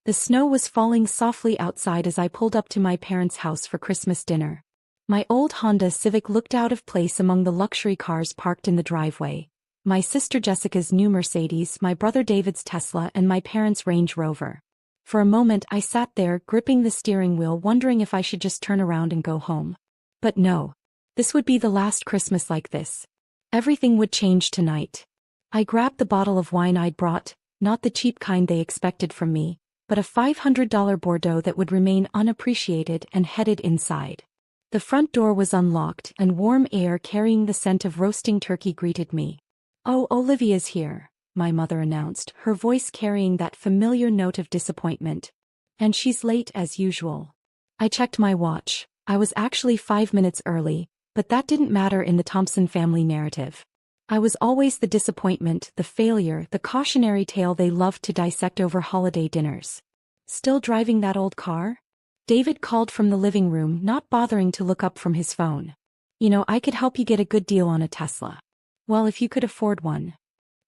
The snow was falling softly outside as I pulled up to my parents' house for Christmas dinner. My old Honda Civic looked out of place among the luxury cars parked in the driveway. My sister Jessica's new Mercedes, my brother David's Tesla, and my parents' Range Rover. For a moment I sat there, gripping the steering wheel, wondering if I should just turn around and go home. But no. This would be the last Christmas like this. Everything would change tonight. I grabbed the bottle of wine I'd brought, not the cheap kind they expected from me, but a $500 Bordeaux that would remain unappreciated, and headed inside. The front door was unlocked, and warm air carrying the scent of roasting turkey greeted me. "Oh, Olivia's here," my mother announced, her voice carrying that familiar note of disappointment. "And she's late as usual." I checked my watch. I was actually 5 minutes early, but that didn't matter in the Thompson family narrative. I was always the disappointment, the failure, the cautionary tale they loved to dissect over holiday dinners. "Still driving that old car?" David called from the living room, not bothering to look up from his phone. "You know, I could help you get a good deal on a Tesla." "Well, if you could afford one."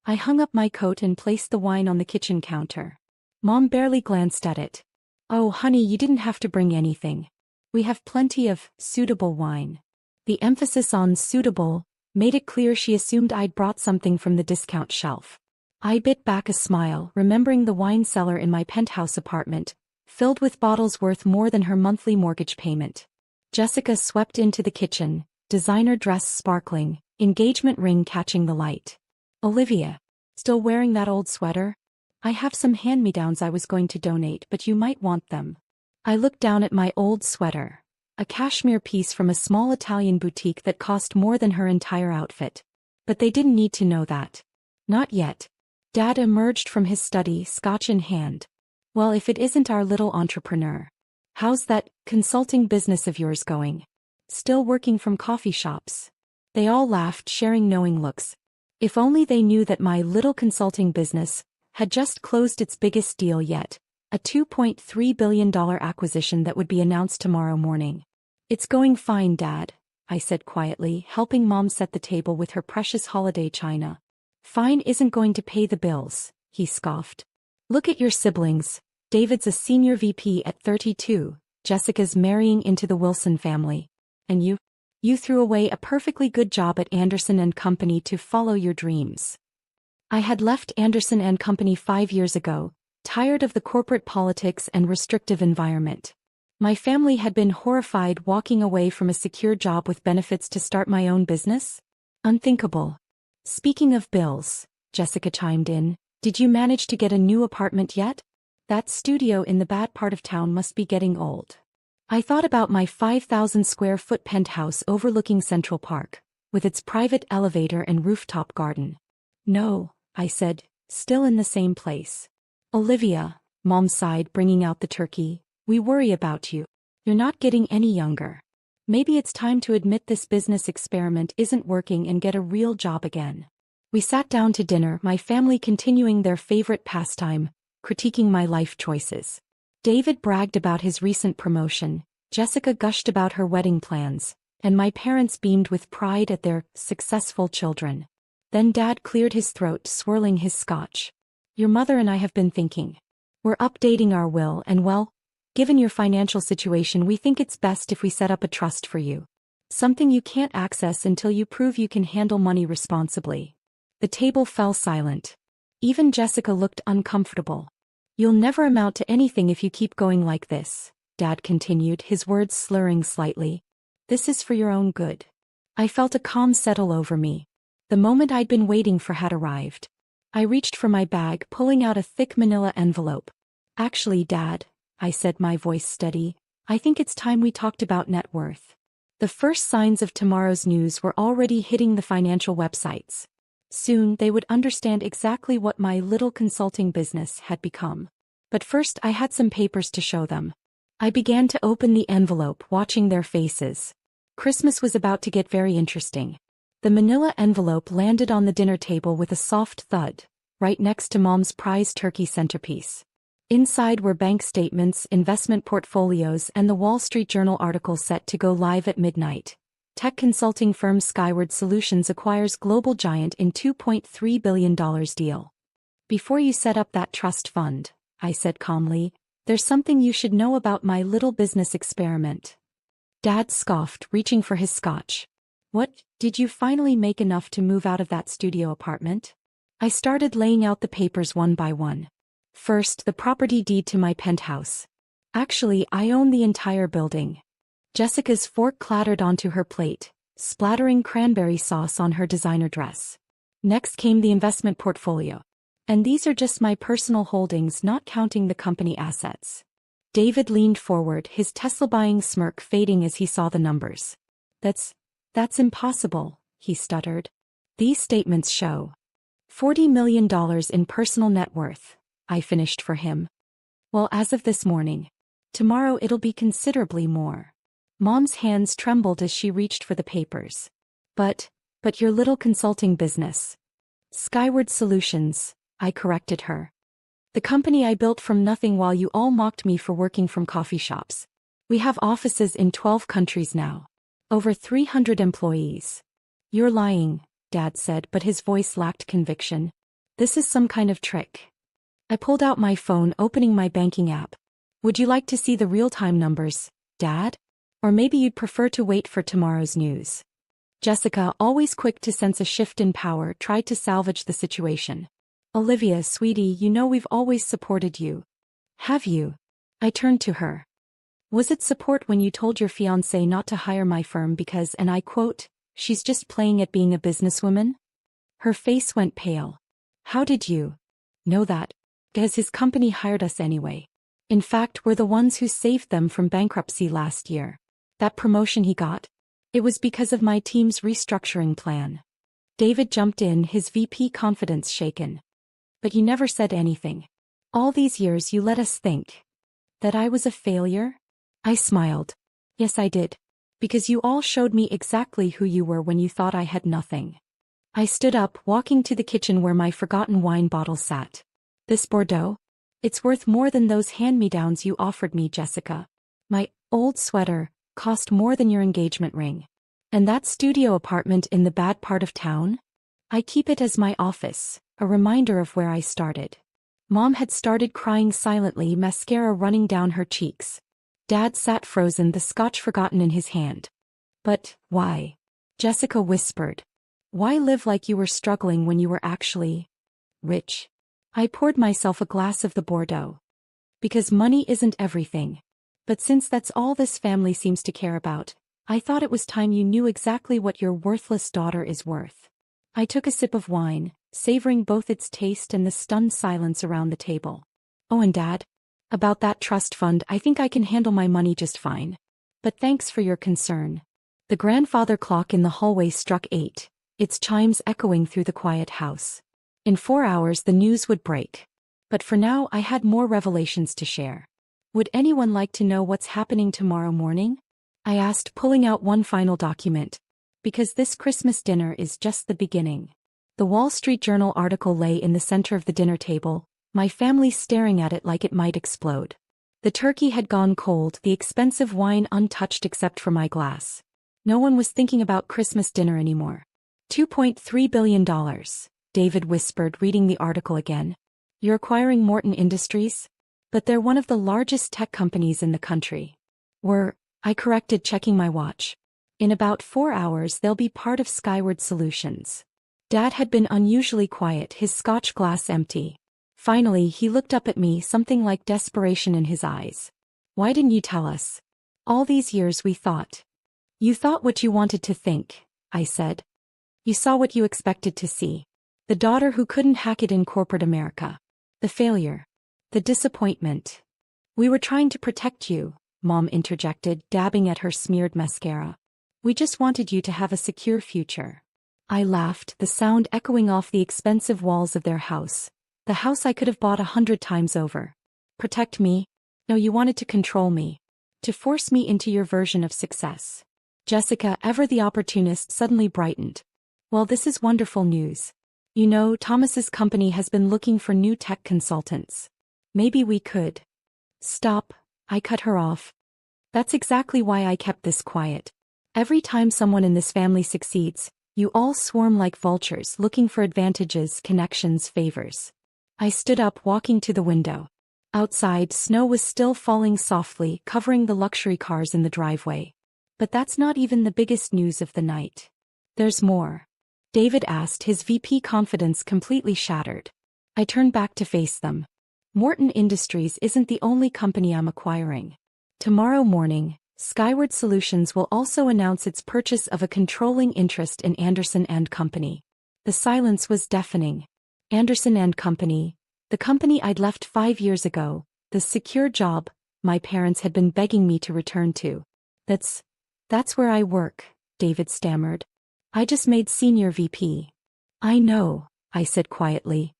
I hung up my coat and placed the wine on the kitchen counter. Mom barely glanced at it. "Oh, honey, you didn't have to bring anything. We have plenty of suitable wine." The emphasis on suitable made it clear she assumed I'd brought something from the discount shelf. I bit back a smile, remembering the wine cellar in my penthouse apartment, filled with bottles worth more than her monthly mortgage payment. Jessica swept into the kitchen, designer dress sparkling, engagement ring catching the light. "Olivia, still wearing that old sweater? I have some hand-me-downs I was going to donate, but you might want them." I looked down at my old sweater, a cashmere piece from a small Italian boutique that cost more than her entire outfit. But they didn't need to know that. Not yet. Dad emerged from his study, scotch in hand. "Well, if it isn't our little entrepreneur. How's that consulting business of yours going? Still working from coffee shops?" They all laughed, sharing knowing looks. If only they knew that my little consulting business had just closed its biggest deal yet, a $2.3 billion acquisition that would be announced tomorrow morning. "It's going fine, Dad," I said quietly, helping Mom set the table with her precious holiday china. "Fine isn't going to pay the bills," he scoffed. "Look at your siblings. David's a senior VP at 32, Jessica's marrying into the Wilson family. And you? You threw away a perfectly good job at Anderson and Company to follow your dreams." I had left Anderson and Company 5 years ago, tired of the corporate politics and restrictive environment. My family had been horrified walking away from a secure job with benefits to start my own business. Unthinkable. "Speaking of bills," Jessica chimed in, "did you manage to get a new apartment yet? That studio in the bad part of town must be getting old." I thought about my 5,000 square foot penthouse overlooking Central Park, with its private elevator and rooftop garden. "No," I said, still in the same place. "Olivia," Mom sighed, bringing out the turkey, "we worry about you. You're not getting any younger. Maybe it's time to admit this business experiment isn't working and get a real job again." We sat down to dinner, my family continuing their favorite pastime, critiquing my life choices. David bragged about his recent promotion, Jessica gushed about her wedding plans, and my parents beamed with pride at their successful children. Then Dad cleared his throat, swirling his scotch. "Your mother and I have been thinking. We're updating our will and, well, given your financial situation, we think it's best if we set up a trust for you. Something you can't access until you prove you can handle money responsibly." The table fell silent. Even Jessica looked uncomfortable. "You'll never amount to anything if you keep going like this," Dad continued, his words slurring slightly. "This is for your own good." I felt a calm settle over me. The moment I'd been waiting for had arrived. I reached for my bag, pulling out a thick manila envelope. "Actually, Dad," I said, my voice steady, "I think it's time we talked about net worth." The first signs of tomorrow's news were already hitting the financial websites. Soon they would understand exactly what my little consulting business had become. But first I had some papers to show them. I began to open the envelope, watching their faces. Christmas was about to get very interesting. The manila envelope landed on the dinner table with a soft thud, right next to Mom's prized turkey centerpiece. Inside were bank statements, investment portfolios, and the Wall Street Journal article set to go live at midnight. Tech consulting firm Skyward Solutions acquires global giant in $2.3 billion deal. "Before you set up that trust fund," I said calmly, There's something you should know about my little business experiment. Dad scoffed, reaching for his scotch. What, did you finally make enough to move out of that studio apartment? I started laying out the papers one by one. First, the property deed to my penthouse. Actually, I own the entire building. Jessica's fork clattered onto her plate, splattering cranberry sauce on her designer dress. Next came the investment portfolio. And these are just my personal holdings, not counting the company assets. David leaned forward, his Tesla-buying smirk fading as he saw the numbers. That's impossible, he stuttered. These statements show $40 million in personal net worth, I finished for him. Well, as of this morning. Tomorrow it'll be considerably more. Mom's hands trembled as she reached for the papers. But your little consulting business. Skyward Solutions, I corrected her. The company I built from nothing while you all mocked me for working from coffee shops. We have offices in 12 countries now. Over 300 employees. You're lying, Dad said, but his voice lacked conviction. This is some kind of trick. I pulled out my phone, opening my banking app. Would you like to see the real-time numbers, Dad? Or maybe you'd prefer to wait for tomorrow's news. Jessica, always quick to sense a shift in power, tried to salvage the situation. Olivia, sweetie, you know we've always supported you. Have you? I turned to her. Was it support when you told your fiancé not to hire my firm because, and I quote, she's just playing at being a businesswoman? Her face went pale. How did you know that? Because his company hired us anyway. In fact, we're the ones who saved them from bankruptcy last year. That promotion he got? It was because of my team's restructuring plan. David jumped in, his VP confidence shaken. But you never said anything. All these years you let us think that I was a failure? I smiled. Yes, I did. Because you all showed me exactly who you were when you thought I had nothing. I stood up, walking to the kitchen where my forgotten wine bottle sat. This Bordeaux? It's worth more than those hand-me-downs you offered me, Jessica. My old sweater cost more than your engagement ring. And that studio apartment in the bad part of town? I keep it as my office, a reminder of where I started. Mom had started crying silently, mascara running down her cheeks. Dad sat frozen, the scotch forgotten in his hand. But why? Jessica whispered. Why live like you were struggling when you were actually rich? I poured myself a glass of the Bordeaux. Because money isn't everything. But since that's all this family seems to care about, I thought it was time you knew exactly what your worthless daughter is worth. I took a sip of wine, savoring both its taste and the stunned silence around the table. Oh, and Dad? About that trust fund, I think I can handle my money just fine. But thanks for your concern. The grandfather clock in the hallway struck 8, its chimes echoing through the quiet house. In 4 hours the news would break. But for now I had more revelations to share. Would anyone like to know what's happening tomorrow morning? I asked, pulling out one final document. Because this Christmas dinner is just the beginning. The Wall Street Journal article lay in the center of the dinner table, my family staring at it like it might explode. The turkey had gone cold, the expensive wine untouched except for my glass. No one was thinking about Christmas dinner anymore. $2.3 billion. David whispered, reading the article again. You're acquiring Morton Industries? But they're one of the largest tech companies in the country. I corrected, checking my watch. In about 4 hours they'll be part of Skyward Solutions. Dad had been unusually quiet, his scotch glass empty. Finally he looked up at me, something like desperation in his eyes. Why didn't you tell us? All these years we thought. You thought what you wanted to think, I said. You saw what you expected to see. The daughter who couldn't hack it in corporate America. The failure. The disappointment. We were trying to protect you, Mom interjected, dabbing at her smeared mascara. We just wanted you to have a secure future. I laughed, the sound echoing off the expensive walls of their house. The house I could have bought 100 times over. Protect me? No, you wanted to control me. To force me into your version of success. Jessica, ever the opportunist, suddenly brightened. Well, this is wonderful news. You know, Thomas's company has been looking for new tech consultants. Maybe we could. Stop, I cut her off. That's exactly why I kept this quiet. Every time someone in this family succeeds, you all swarm like vultures looking for advantages, connections, favors. I stood up, walking to the window. Outside, snow was still falling softly, covering the luxury cars in the driveway. But that's not even the biggest news of the night. There's more. David asked, his VP confidence completely shattered. I turned back to face them. Morton Industries isn't the only company I'm acquiring. Tomorrow morning, Skyward Solutions will also announce its purchase of a controlling interest in Anderson & Company. The silence was deafening. Anderson & Company, the company I'd left 5 years ago, the secure job my parents had been begging me to return to. That's where I work, David stammered. I just made senior VP. I know, I said quietly.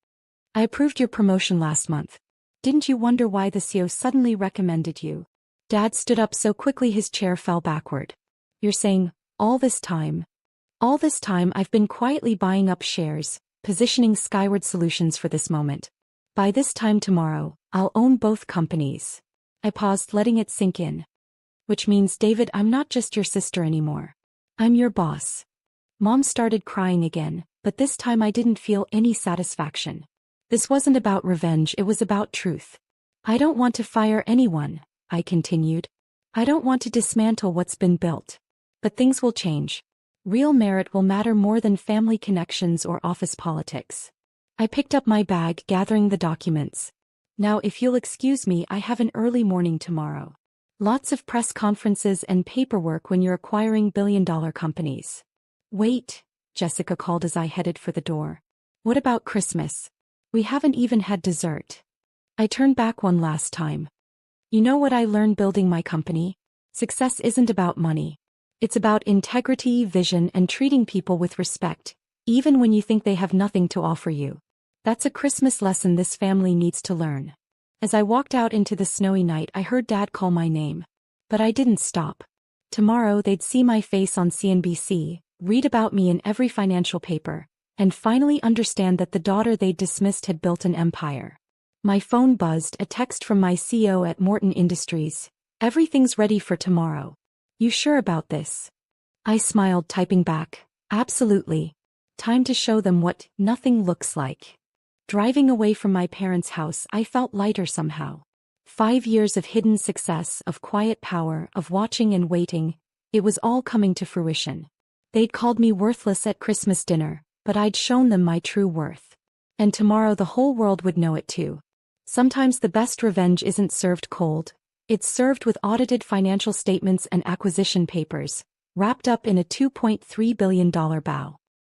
I approved your promotion last month. Didn't you wonder why the CEO suddenly recommended you? Dad stood up so quickly his chair fell backward. You're saying, all this time I've been quietly buying up shares, positioning Skyward Solutions for this moment. By this time tomorrow, I'll own both companies. I paused, letting it sink in. Which means, David, I'm not just your sister anymore. I'm your boss. Mom started crying again, but this time I didn't feel any satisfaction. This wasn't about revenge, it was about truth. I don't want to fire anyone, I continued. I don't want to dismantle what's been built. But things will change. Real merit will matter more than family connections or office politics. I picked up my bag, gathering the documents. Now, if you'll excuse me, I have an early morning tomorrow. Lots of press conferences and paperwork when you're acquiring billion-dollar companies. Wait, Jessica called as I headed for the door. What about Christmas? We haven't even had dessert. I turned back one last time. You know what I learned building my company? Success isn't about money. It's about integrity, vision, and treating people with respect, even when you think they have nothing to offer you. That's a Christmas lesson this family needs to learn. As I walked out into the snowy night, I heard Dad call my name. But I didn't stop. Tomorrow they'd see my face on CNBC, read about me in every financial paper, and finally understand that the daughter they'd dismissed had built an empire. My phone buzzed, a text from my CEO at Morton Industries. Everything's ready for tomorrow. You sure about this? I smiled, typing back, absolutely. Time to show them what nothing looks like. Driving away from my parents' house, I felt lighter somehow. 5 years of hidden success, of quiet power, of watching and waiting, it was all coming to fruition. They'd called me worthless at Christmas dinner, but I'd shown them my true worth. And tomorrow the whole world would know it too. Sometimes the best revenge isn't served cold. It's served with audited financial statements and acquisition papers, wrapped up in a $2.3 billion bow.